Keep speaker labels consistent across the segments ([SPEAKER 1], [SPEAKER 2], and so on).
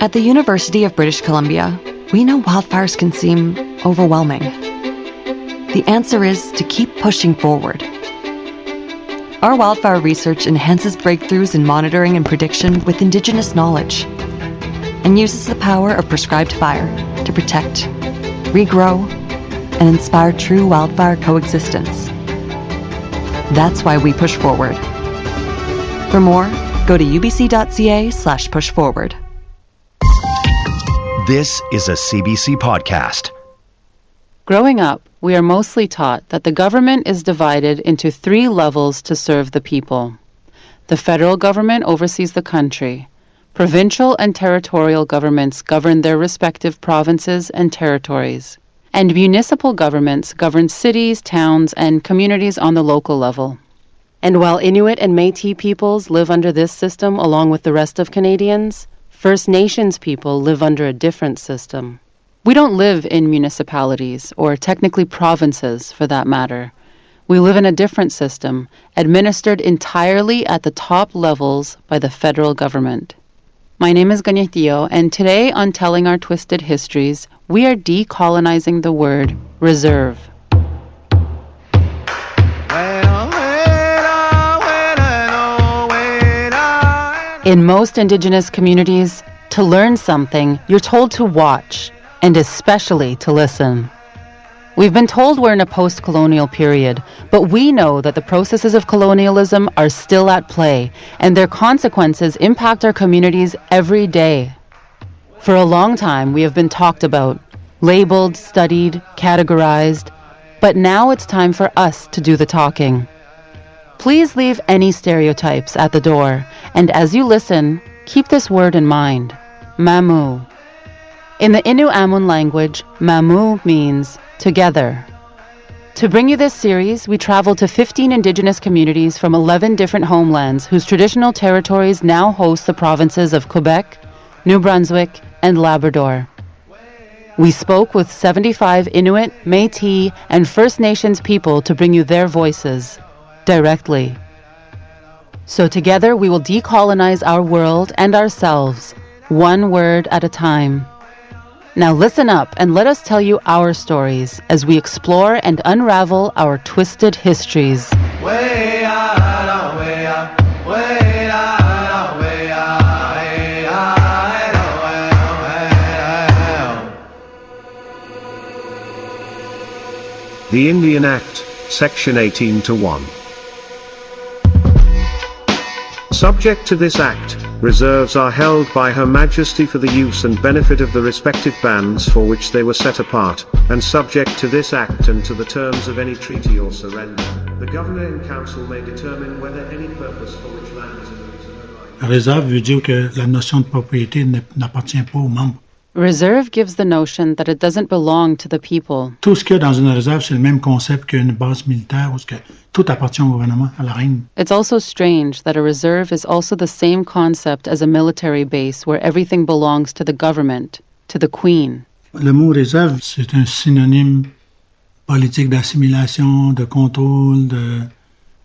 [SPEAKER 1] At the University of British Columbia, we know wildfires can seem overwhelming. The answer is to keep pushing forward. Our wildfire research enhances breakthroughs in monitoring and prediction with Indigenous knowledge and uses the power of prescribed fire to protect, regrow, and inspire true wildfire coexistence. That's why we push forward. For more, go to ubc.ca/pushforward.
[SPEAKER 2] This is a CBC podcast.
[SPEAKER 3] Growing up, we are mostly taught that the government is divided into 3 levels to serve the people. The federal government oversees the country. Provincial and territorial governments govern their respective provinces and territories. And municipal governments govern cities, towns, and communities on the local level. And while Inuit and Métis peoples live under this system along with the rest of Canadians, First Nations people live under a different system. We don't live in municipalities, or technically provinces for that matter. We live in a different system, administered entirely at the top levels by the federal government. My name is Ganyetio, and today on Telling Our Twisted Histories, we are decolonizing the word reserve. In most Indigenous communities, to learn something, you're told to watch, and especially to listen. We've been told we're in a post-colonial period, but we know that the processes of colonialism are still at play, and their consequences impact our communities every day. For a long time, we have been talked about, labeled, studied, categorized, but now it's time for us to do the talking. Please leave any stereotypes at the door, and as you listen, keep this word in mind, mamu. In the Innu-Amun language, mamu means together. To bring you this series, we traveled to 15 Indigenous communities from 11 different homelands whose traditional territories now host the provinces of Quebec, New Brunswick, and Labrador. We spoke with 75 Inuit, Métis, and First Nations people to bring you their voices directly. So together we will decolonize our world and ourselves, one word at a time. Now listen up and let us tell you our stories as we explore and unravel our twisted histories.
[SPEAKER 4] The Indian Act, Section 18-1. Subject to this Act, reserves are held by Her Majesty for the use and benefit of the respective bands for which they were set apart, and subject to this Act and to the terms of any treaty or surrender, the Governor in Council may determine whether any purpose for which land is in the reserve.
[SPEAKER 5] Réserve veut dire que la notion de propriété n'appartient pas aux membres.
[SPEAKER 3] Reserve gives the notion that it doesn't belong to the people.
[SPEAKER 5] Tout ce qu'il y a dans une réserve, c'est le même concept qu'une base militaire où tout appartient au gouvernement, à la reine.
[SPEAKER 3] It's also strange that a reserve is also the same concept as a military base where everything belongs to the government, to the queen.
[SPEAKER 5] Le mot réserve, c'est un synonyme politique d'assimilation, de contrôle,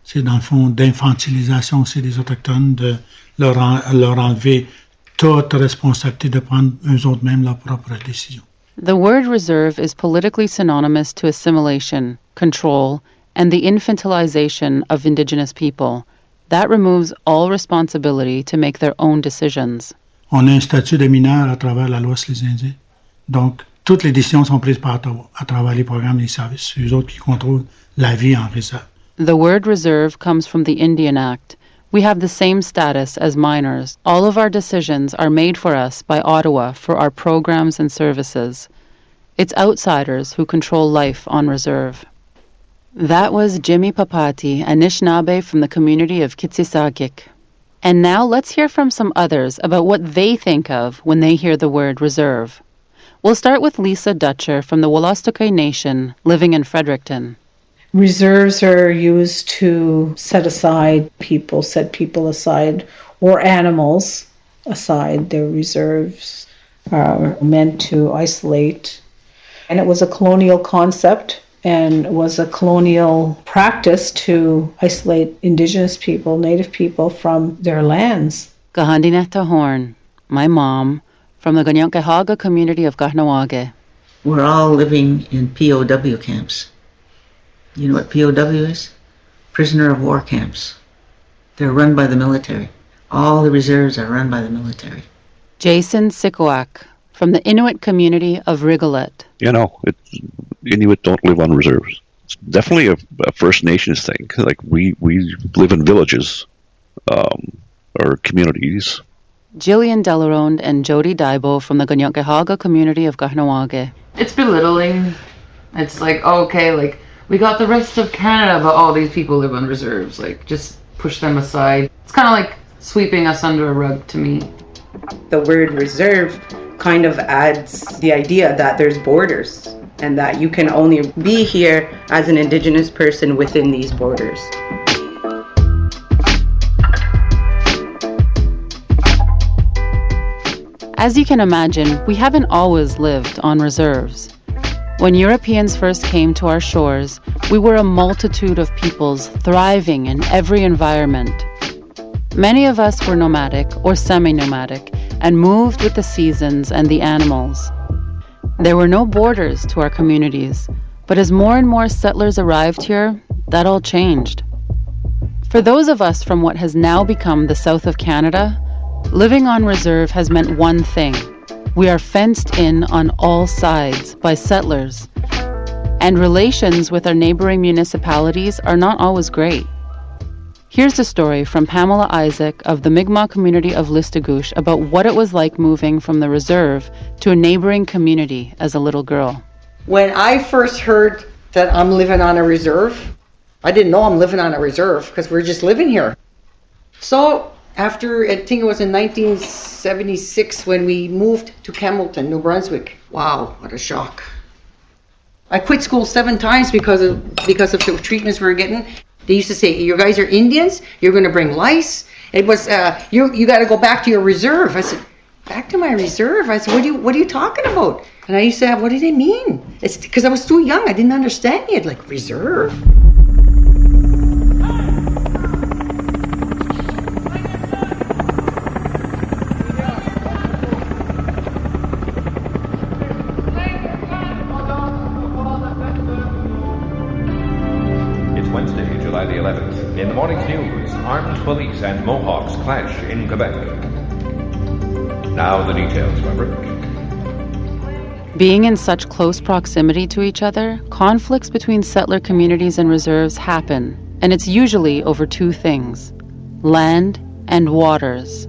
[SPEAKER 5] c'est dans le fond d'infantilisation aussi des Autochtones, de leur enlever toute responsabilité de prendre eux-mêmes leurs propres décisions.
[SPEAKER 3] The word reserve is politically synonymous to assimilation, control, and the infantilization of Indigenous people. That removes all responsibility to make their own decisions.
[SPEAKER 5] On a un statut de mineur à travers la loi sur les Indiens. Donc, toutes les décisions sont prises par Ottawa à travers les programmes et les services. C'est eux autres qui contrôlent la vie en réserve.
[SPEAKER 3] The word reserve comes from the Indian Act. We have the same status as minors. All of our decisions are made for us by Ottawa for our programs and services. It's outsiders who control life on reserve. That was Jimmy Papati, Anishinaabe from the community of Kitsisakik. And now let's hear from some others about what they think of when they hear the word reserve. We'll start with Lisa Dutcher from the Wolastoqey Nation, living in Fredericton.
[SPEAKER 6] Reserves are used to set people aside, or animals aside. Their reserves are meant to isolate. And it was a colonial concept and was a colonial practice to isolate Indigenous people, Native people from their lands.
[SPEAKER 3] Gahandineta Horn, my mom, from the Kanien'kehá:ka community of Kahnawake.
[SPEAKER 7] We're all living in POW camps. You know what POW is? Prisoner of war camps. They're run by the military. All the reserves are run by the military.
[SPEAKER 3] Jason Sikuak from the Inuit community of Rigolet.
[SPEAKER 8] You know, Inuit don't live on reserves. It's definitely a First Nations thing. Like we live in villages or communities.
[SPEAKER 3] Jillian Delaronde and Jody Daibo from the Kanien'kehá:ka community of Kahnawake.
[SPEAKER 9] It's belittling. It's like, oh, okay, like, we got the rest of Canada, but all these people live on reserves. Like, just push them aside. It's kind of like sweeping us under a rug to me.
[SPEAKER 10] The word reserve kind of adds the idea that there's borders and that you can only be here as an Indigenous person within these borders.
[SPEAKER 3] As you can imagine, we haven't always lived on reserves. When Europeans first came to our shores, we were a multitude of peoples thriving in every environment. Many of us were nomadic or semi-nomadic and moved with the seasons and the animals. There were no borders to our communities, but as more and more settlers arrived here, that all changed. For those of us from what has now become the south of Canada, living on reserve has meant one thing. We are fenced in on all sides by settlers, and relations with our neighboring municipalities are not always great. Here's a story from Pamela Isaac of the Mi'kmaq community of Listigouche about what it was like moving from the reserve to a neighboring community as a little girl.
[SPEAKER 11] When I first heard that I'm living on a reserve, I didn't know I'm living on a reserve because we're just living here. So after, I think it was in 1976 when we moved to Campbellton, New Brunswick. Wow, what a shock. I quit school 7 times because of the treatments we were getting. They used to say, you guys are Indians, you're going to bring lice. It was, you got to go back to your reserve. I said, back to my reserve? I said, what are you talking about? And I used to have, what do they mean? It's because I was too young, I didn't understand it, like reserve.
[SPEAKER 12] In the morning's news, armed police and Mohawks clash in Quebec. Now the details, Robert.
[SPEAKER 3] Being in such close proximity to each other, conflicts between settler communities and reserves happen, and it's usually over 2 things: land and waters.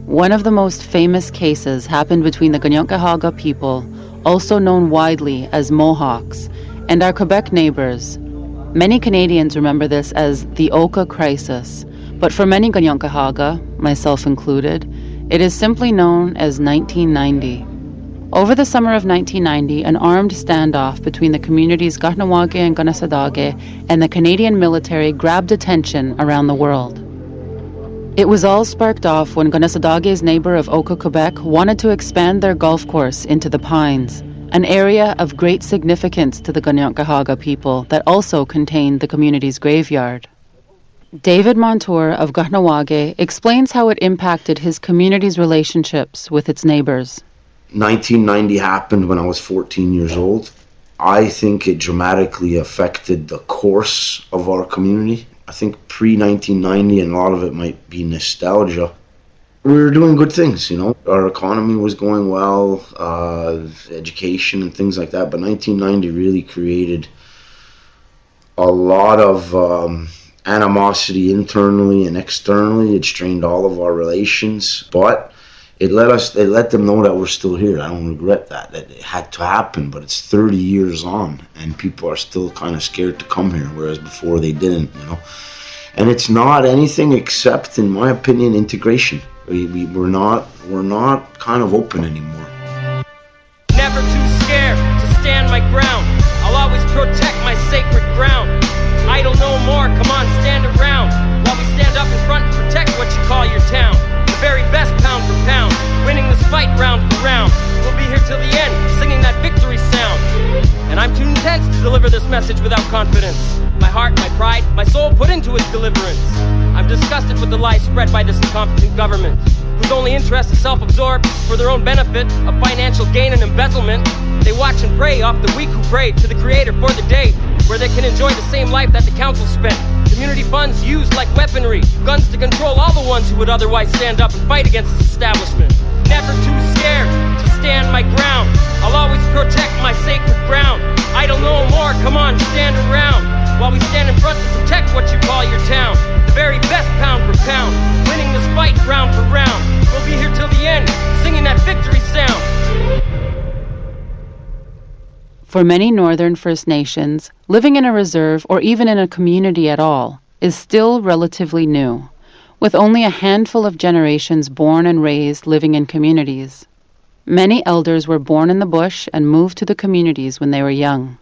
[SPEAKER 3] One of the most famous cases happened between the Kanien'kehá:ka people, also known widely as Mohawks, and our Quebec neighbors. Many Canadians remember this as the Oka Crisis, but for many Kanien'kehá:ka, myself included, it is simply known as 1990. Over the summer of 1990, an armed standoff between the communities Kahnawake and Kanesatake and the Canadian military grabbed attention around the world. It was all sparked off when Kanesatake's neighbor of Oka, Quebec wanted to expand their golf course into the Pines, an area of great significance to the Kanien'kehá:ka people that also contained the community's graveyard. David Montour of Kahnawake explains how it impacted his community's relationships with its neighbors.
[SPEAKER 13] 1990 happened when I was 14 years old. I think it dramatically affected the course of our community. I think pre-1990, and a lot of it might be nostalgia, we were doing good things, you know. Our economy was going well, education and things like that. But 1990 really created a lot of animosity internally and externally. It strained all of our relations, but it let them know that we're still here. I don't regret that it had to happen, but it's 30 years on, and people are still kind of scared to come here, whereas before they didn't, you know. And it's not anything except, in my opinion, integration. We're not kind of open anymore.
[SPEAKER 14] Never too scared to stand my ground. I'll always protect my sacred ground. Idle no more, come on, stand around while we stand up in front and protect what you call your town. The very best pound for pound, winning this fight round for round. We'll be here till the end, singing that victory sound. And I'm too intense to deliver this message without confidence. My heart, my pride, my soul put into its deliverance. I'm disgusted with the lies spread by this incompetent government, whose only interest is self-absorbed for their own benefit of financial gain and embezzlement. They watch and pray off the weak who pray to the Creator for the day where they can enjoy the same life that the council spent. Community funds used like weaponry, guns to control all the ones who would otherwise stand up and fight against this establishment. Never too scared to stand my ground. I'll always protect my sacred ground. Idle no more, come on, stand around. While we stand in front to protect what you call your town. The very best pound for pound, winning this fight round for round. We'll be here till the end, singing that victory sound.
[SPEAKER 3] For many Northern First Nations, living in a reserve or even in a community at all is still relatively new, with only a handful of generations born and raised living in communities. Many elders were born in the bush and moved to the communities when they were young.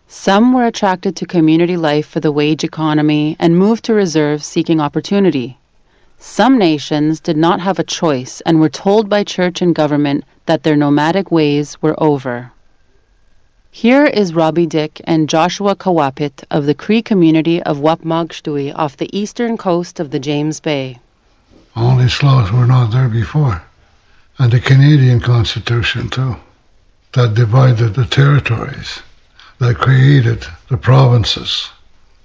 [SPEAKER 3] Some were attracted to community life for the wage economy and moved to reserves seeking opportunity. Some nations did not have a choice and were told by church and government that their nomadic ways were over. Here is Robbie Dick and Joshua Kawapit of the Cree community of Wapmagshtui off the eastern coast of the James Bay.
[SPEAKER 15] All these laws were not there before. And the Canadian Constitution too, that divided the territories, that created the provinces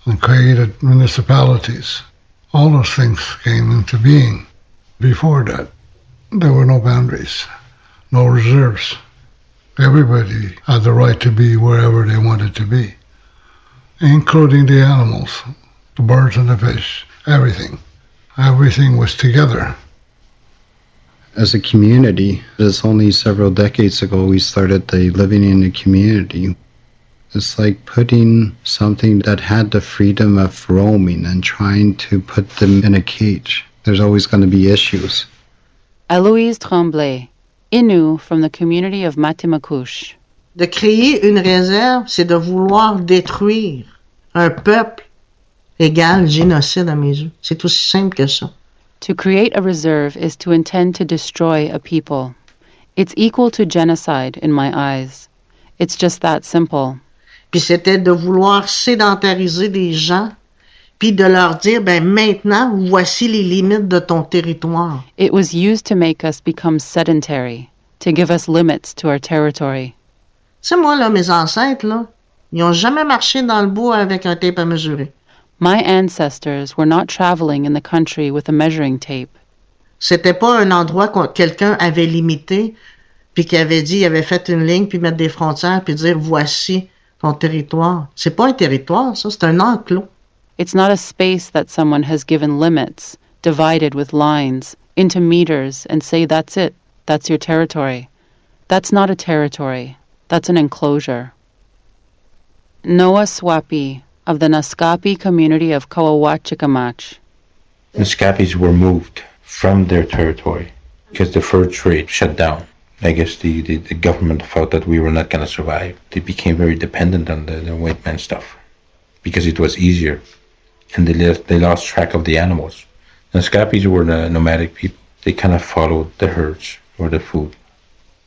[SPEAKER 15] and created municipalities. All those things came into being. Before that, there were no boundaries, no reserves. Everybody had the right to be wherever they wanted to be, including the animals, the birds and the fish, everything. Everything was together.
[SPEAKER 16] As a community, it's only several decades ago we started living in the community. It's like putting something that had the freedom of roaming and trying to put them in a cage. There's always going to be issues.
[SPEAKER 3] Eloise Tremblay, Innu from the community of Matimakush.
[SPEAKER 11] De créer une réserve, c'est de vouloir détruire un peuple égal génocide à mes yeux. C'est aussi simple que ça.
[SPEAKER 3] To create a reserve is to intend to destroy a people. It's equal to genocide in my eyes. It's just that simple.
[SPEAKER 11] Puis c'était de vouloir sédentariser des gens, puis de leur dire, ben maintenant, voici les limites de ton territoire.
[SPEAKER 3] It was used to make us become sedentary, to give us limits to our territory.
[SPEAKER 11] Tu sais, moi, là, mes ancêtres, là, ils n'ont jamais marché dans le bois avec un tape à mesurer.
[SPEAKER 3] My ancestors were not traveling in the country with a measuring tape.
[SPEAKER 11] C'était pas un endroit que quelqu'un avait limité, puis qui avait dit, il avait fait une ligne, puis mettre des frontières, puis dire, voici ton territoire. C'est pas un territoire, ça, c'est un enclos.
[SPEAKER 3] It's not a space that someone has given limits, divided with lines, into meters, and say that's it, that's your territory. That's not a territory, that's an enclosure. Noah Swapi, of the Naskapi community of Kawawachicamach.
[SPEAKER 17] The Scappies were moved from their territory because the fur trade shut down. I guess the government felt that we were not going to survive. They became very dependent on the white man stuff because it was easier, and they lost track of the animals. The Scappies were the nomadic people. They kind of followed the herds or the food.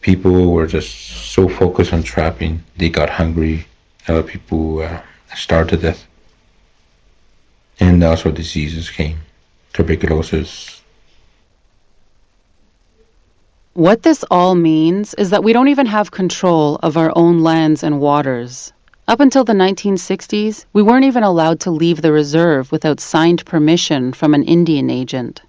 [SPEAKER 17] People were just so focused on trapping, they got hungry. A lot of people starved to death. And also diseases came, tuberculosis.
[SPEAKER 3] What this all means is that we don't even have control of our own lands and waters. Up until the 1960s, we weren't even allowed to leave the reserve without signed permission from an Indian agent.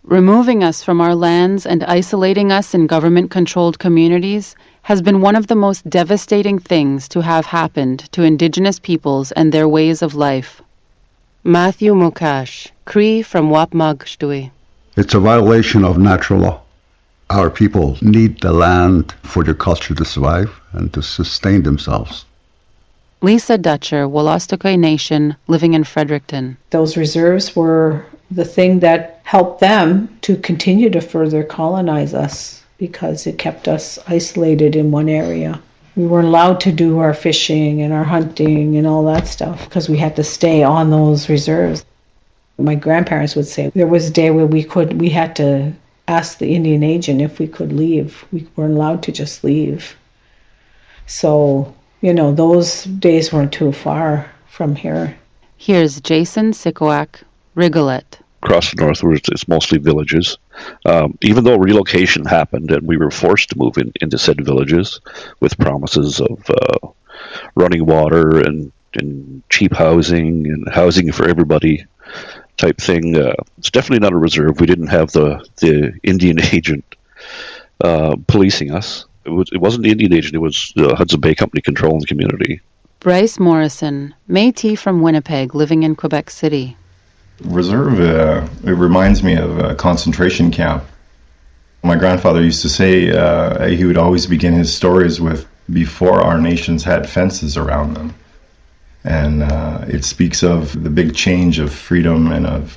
[SPEAKER 3] Removing us from our lands and isolating us in government-controlled communities has been one of the most devastating things to have happened to Indigenous peoples and their ways of life. Matthew Mukash, Cree from Wapmagshtui.
[SPEAKER 18] It's a violation of natural law. Our people need the land for their culture to survive and to sustain themselves.
[SPEAKER 3] Lisa Dutcher, Wolastoqey Nation, living in Fredericton.
[SPEAKER 6] Those reserves were the thing that helped them to continue to further colonize us because it kept us isolated in one area. We weren't allowed to do our fishing and our hunting and all that stuff because we had to stay on those reserves. My grandparents would say there was a day where we had to ask the Indian agent if we could leave. We weren't allowed to just leave. So, those days weren't too far from here.
[SPEAKER 3] Here's Jason Sikoak, Rigolet,
[SPEAKER 8] across the north, where it's mostly villages. Even though relocation happened and we were forced to move into said villages with promises of running water and cheap housing and housing for everybody type thing, it's definitely not a reserve. We didn't have the Indian agent policing us. It wasn't the Indian agent, it was the Hudson Bay Company controlling the community.
[SPEAKER 3] Bryce Morrison, Métis from Winnipeg, living in Quebec City.
[SPEAKER 19] Reserve, it reminds me of a concentration camp. My grandfather used to say he would always begin his stories with, before our nations had fences around them. And it speaks of the big change of freedom and of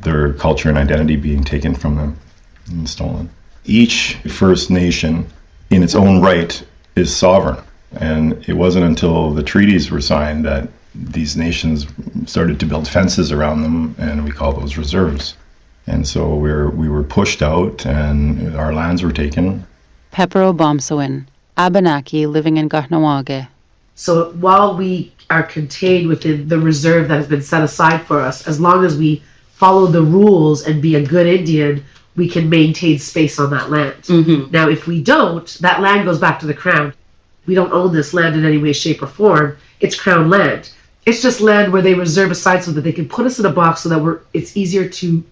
[SPEAKER 19] their culture and identity being taken from them and stolen. Each First Nation, in its own right, is sovereign. And it wasn't until the treaties were signed that these nations started to build fences around them, and we call those reserves. And so we were pushed out, and our lands were taken.
[SPEAKER 3] Pepper Obomsawin, Abenaki, living in Kahnawake.
[SPEAKER 20] So while we are contained within the reserve that has been set aside for us, as long as we follow the rules and be a good Indian, we can maintain space on that land.
[SPEAKER 6] Mm-hmm.
[SPEAKER 20] Now, if we don't, that land goes back to the Crown. We don't own this land in any way, shape, or form. It's Crown land. It's just land where they reserve aside so that they can put us in a box so that it's easier to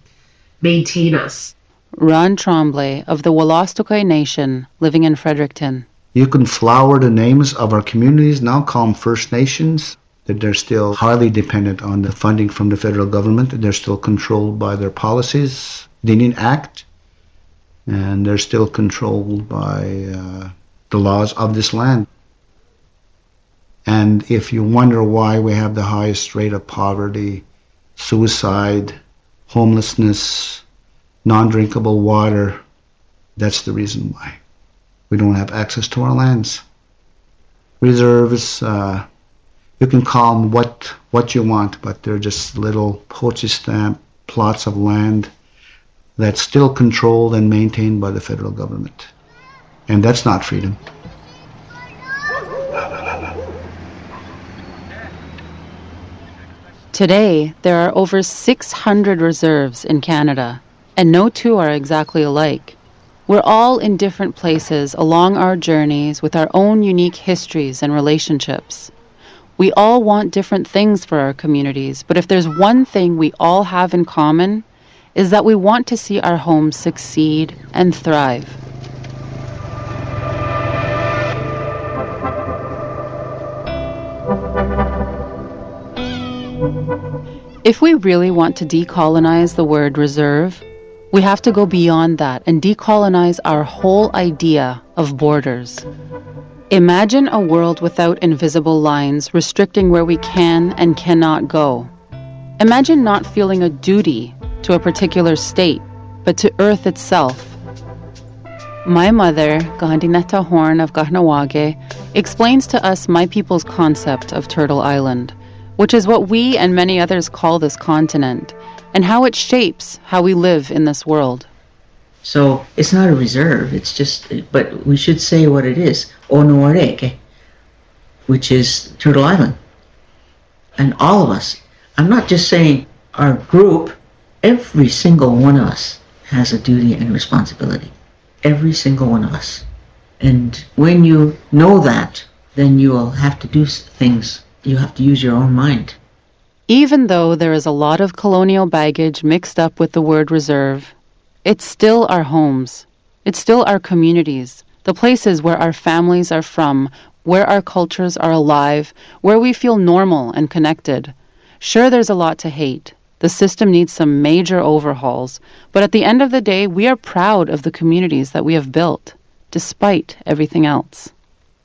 [SPEAKER 20] maintain us.
[SPEAKER 3] Ron Tremblay of the Wolastoqey Nation, living in Fredericton.
[SPEAKER 21] You can flower the names of our communities now, call them First Nations. That they're still highly dependent on the funding from the federal government. They're still controlled by their policies, the Indian Act, and they're still controlled by the laws of this land. And if you wonder why we have the highest rate of poverty, suicide, homelessness, non-drinkable water, that's the reason why. We don't have access to our lands. Reserves, you can call them what you want, but they're just little postage stamp plots of land that's still controlled and maintained by the federal government. And that's not freedom.
[SPEAKER 3] Today, there are over 600 reserves in Canada, and no two are exactly alike. We're all in different places along our journeys with our own unique histories and relationships. We all want different things for our communities, but if there's one thing we all have in common, is that we want to see our homes succeed and thrive. If we really want to decolonize the word reserve, we have to go beyond that and decolonize our whole idea of borders. Imagine a world without invisible lines restricting where we can and cannot go. Imagine not feeling a duty to a particular state, but to Earth itself. My mother, Gandinetta Horn of Kahnawake, explains to us my people's concept of Turtle Island, which is what we and many others call this continent, and how it shapes how we live in this world.
[SPEAKER 7] So it's not a reserve, it's just, but we should say what it is, Onuareke, which is Turtle Island. And all of us, I'm not just saying our group, every single one of us has a duty and responsibility. Every single one of us. And when you know that, then you will have to do things. You have to use your own mind.
[SPEAKER 3] Even though there is a lot of colonial baggage mixed up with the word reserve, it's still our homes. It's still our communities, the places where our families are from, where our cultures are alive, where we feel normal and connected. Sure, there's a lot to hate. The system needs some major overhauls, but at the end of the day, we are proud of the communities that we have built, despite everything else.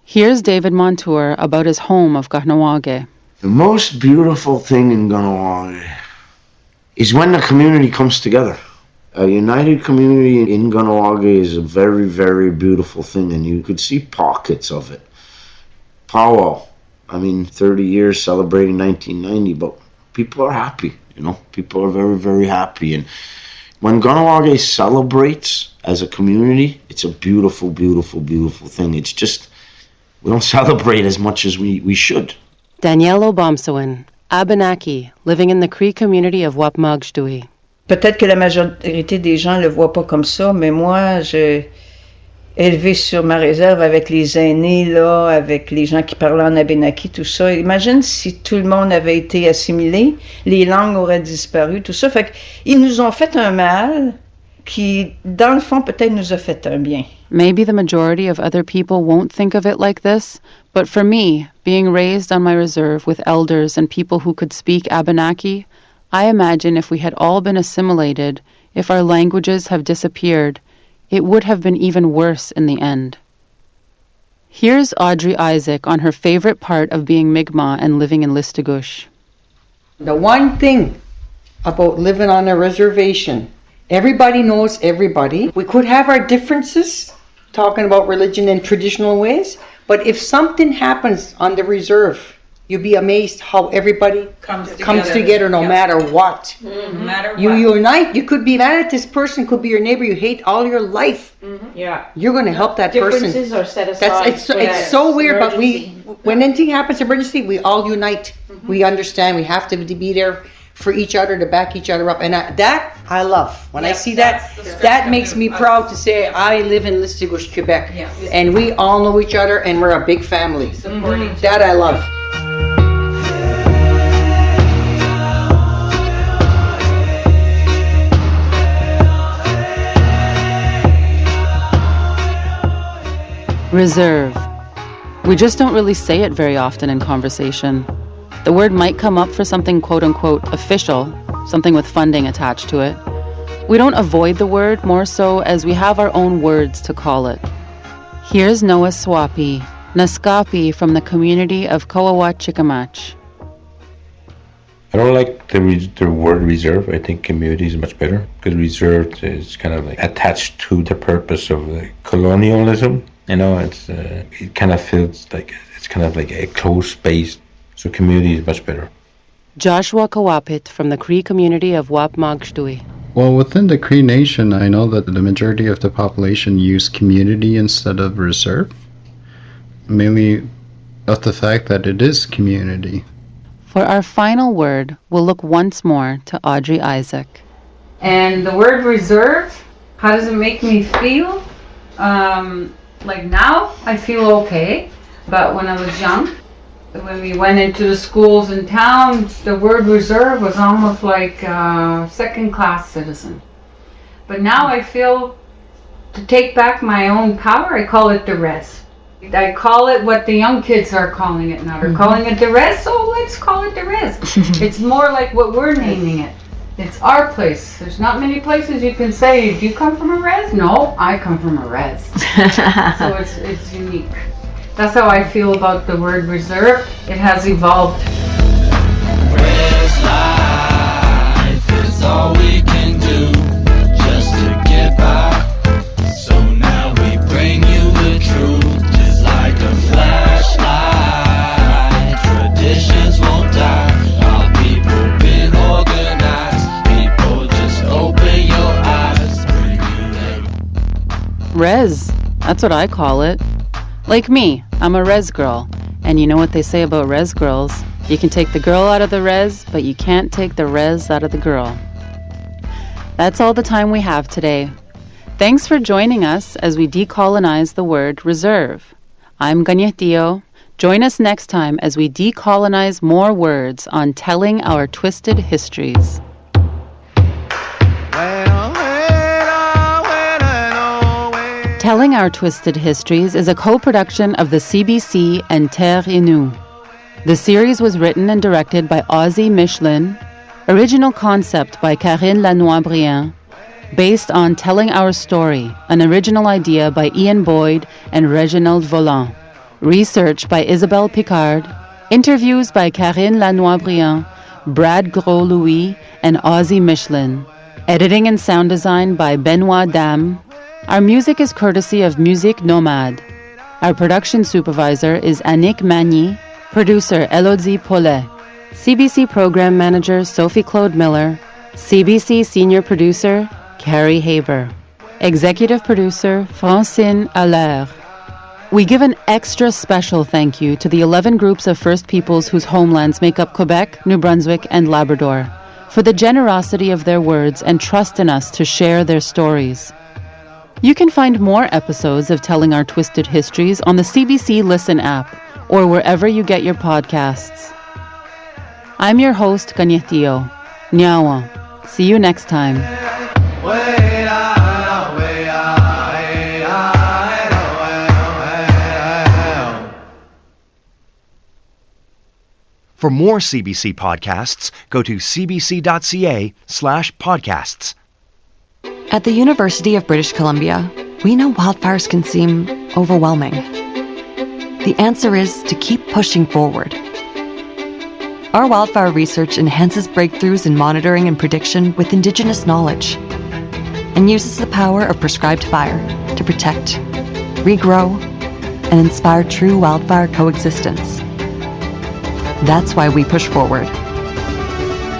[SPEAKER 3] Here's David Montour about his home of Kahnawake.
[SPEAKER 13] The most beautiful thing in Kahnawake is when the community comes together. A united community in Kahnawake is a very, very beautiful thing, and you could see pockets of it. Powwow, 30 years celebrating 1990, but people are happy, People are very, very happy. And when Kahnawake celebrates as a community, it's a beautiful, beautiful, beautiful thing. It's just, we don't celebrate as much as we should.
[SPEAKER 22] Danielle Obomsawin,
[SPEAKER 3] Abenaki, living in the Cree community of Wapmagdui.
[SPEAKER 1] Peut-être que la majorité des gens le voient pas comme ça, mais moi, j'ai élevé sur ma réserve avec les aînés, là, avec les gens qui parlaient en Abénaki, tout ça. Imagine si tout le monde avait été assimilé, les langues auraient disparu, tout ça. Fait qu'ils nous ont fait un mal qui, dans le fond, peut-être nous a fait un bien.
[SPEAKER 3] Maybe the majority of other people won't think of it like this, but for me, being raised on my reserve with elders and people who could speak Abenaki, I imagine if we had all been assimilated, if our languages have disappeared, it would have been even worse in the end. Here's Audrey Isaac on her favorite part of being Mi'kmaq and living in Listugush.
[SPEAKER 11] The one thing about living on a reservation, everybody knows everybody. We could have our differences, talking about religion in traditional ways, but if something happens on the reserve, you'd be amazed how everybody comes together no matter what.
[SPEAKER 1] No matter
[SPEAKER 11] You
[SPEAKER 1] what.
[SPEAKER 11] unite. You could be mad at this person, could be your neighbor you hate all your life.
[SPEAKER 1] Yeah.
[SPEAKER 11] You're going to help that person.
[SPEAKER 1] Differences are set aside.
[SPEAKER 11] It's so weird, but when anything happens, emergency, we all unite. We understand. We have to be there for each other, to back each other up, and that I love. When I see that makes me proud to say I live in Listugush, Quebec, and we all know each other, and we're a big family. That I love.
[SPEAKER 3] Reserve. We just don't really say it very often in conversation. The word might come up for something quote-unquote official, something with funding attached to it. We don't avoid the word more so as we have our own words to call it. Here's Noah Swapi, Naskapi from the community of Kowawat-Chikamach.
[SPEAKER 17] I don't like the word reserve. I think community is much better because reserved is kind of like attached to the purpose of colonialism. You know, it kind of feels like it's kind of like a closed space. So community is much better.
[SPEAKER 3] Joshua Kawapit from the Cree community of Wapmagdui.
[SPEAKER 16] Well, within the Cree Nation, I know that the majority of the population use community instead of reserve. Mainly of the fact that it is community.
[SPEAKER 3] For our final word, we'll look once more to Audrey Isaac.
[SPEAKER 9] And the word reserve, how does it make me feel? Like now, I feel okay. But when I was young, when we went into the schools in town, the word reserve was almost like second-class citizen. But now I feel, to take back my own power, I call it the res. I call it what the young kids are calling it now. They're calling it the res, so let's call it the res. It's more like what we're naming it. It's our place. There's not many places you can say, do you come from a res? No, I come from a res. So it's unique. That's how I feel about the word reserve. It has evolved.
[SPEAKER 22] Res life is all we can do just to get by. So now we bring you the truth. It's like a flashlight. Traditions won't die. Our people been organized. People just open your eyes. Bring you the
[SPEAKER 3] Res. That's what I call it. Like me, I'm a res girl. And you know what they say about res girls? You can take the girl out of the res, but you can't take the res out of the girl. That's all the time we have today. Thanks for joining us as we decolonize the word reserve. I'm Ganyetio. Join us next time as we decolonize more words on telling our twisted histories. Telling Our Twisted Histories is a co-production of the CBC and Terre Innu. The series was written and directed by Ozzie Michelin, original concept by Karine Lanois-Briand, based on Telling Our Story, an original idea by Ian Boyd and Reginald Volant, research by Isabelle Picard, interviews by Karine Lanois-Briand, Brad Gros-Louis, and Ozzie Michelin, editing and sound design by Benoit Dam. Our music is courtesy of Musique Nomade. Our production supervisor is Annick Magny, producer Elodie Paulet, CBC program manager Sophie Claude Miller, CBC senior producer Carrie Haber, executive producer Francine Allaire. We give an extra special thank you to the 11 groups of First Peoples whose homelands make up Quebec, New Brunswick, and Labrador, for the generosity of their words and trust in us to share their stories. You can find more episodes of Telling Our Twisted Histories on the CBC Listen app or wherever you get your podcasts. I'm your host, Ganyetio. Nyawa. See you next time.
[SPEAKER 2] For more CBC podcasts, go to cbc.ca/podcasts.
[SPEAKER 4] At the University of British Columbia, we know wildfires can seem overwhelming. The answer is to keep pushing forward. Our wildfire research enhances breakthroughs in monitoring and prediction with Indigenous knowledge and uses the power of prescribed fire to protect, regrow, and inspire true wildfire coexistence. That's why we push forward.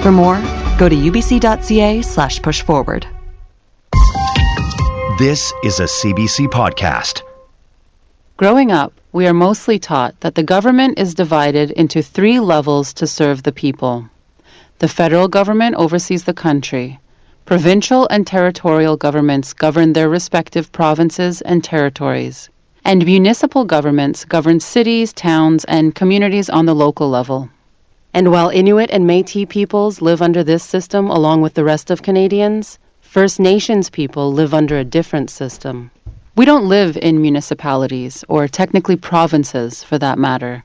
[SPEAKER 4] For more, go to ubc.ca/pushforward.
[SPEAKER 2] This is a CBC podcast.
[SPEAKER 3] Growing up, we are mostly taught that the government is divided into 3 levels to serve the people. The federal government oversees the country. Provincial and territorial governments govern their respective provinces and territories. And municipal governments govern cities, towns, and communities on the local level. And while Inuit and Métis peoples live under this system along with the rest of Canadians, First Nations people live under a different system. We don't live in municipalities, or technically provinces for that matter.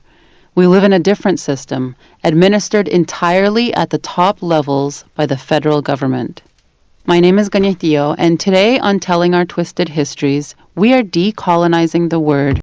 [SPEAKER 3] We live in a different system, administered entirely at the top levels by the federal government. My name is Ganyetio, and today on Telling Our Twisted Histories, we are decolonizing the word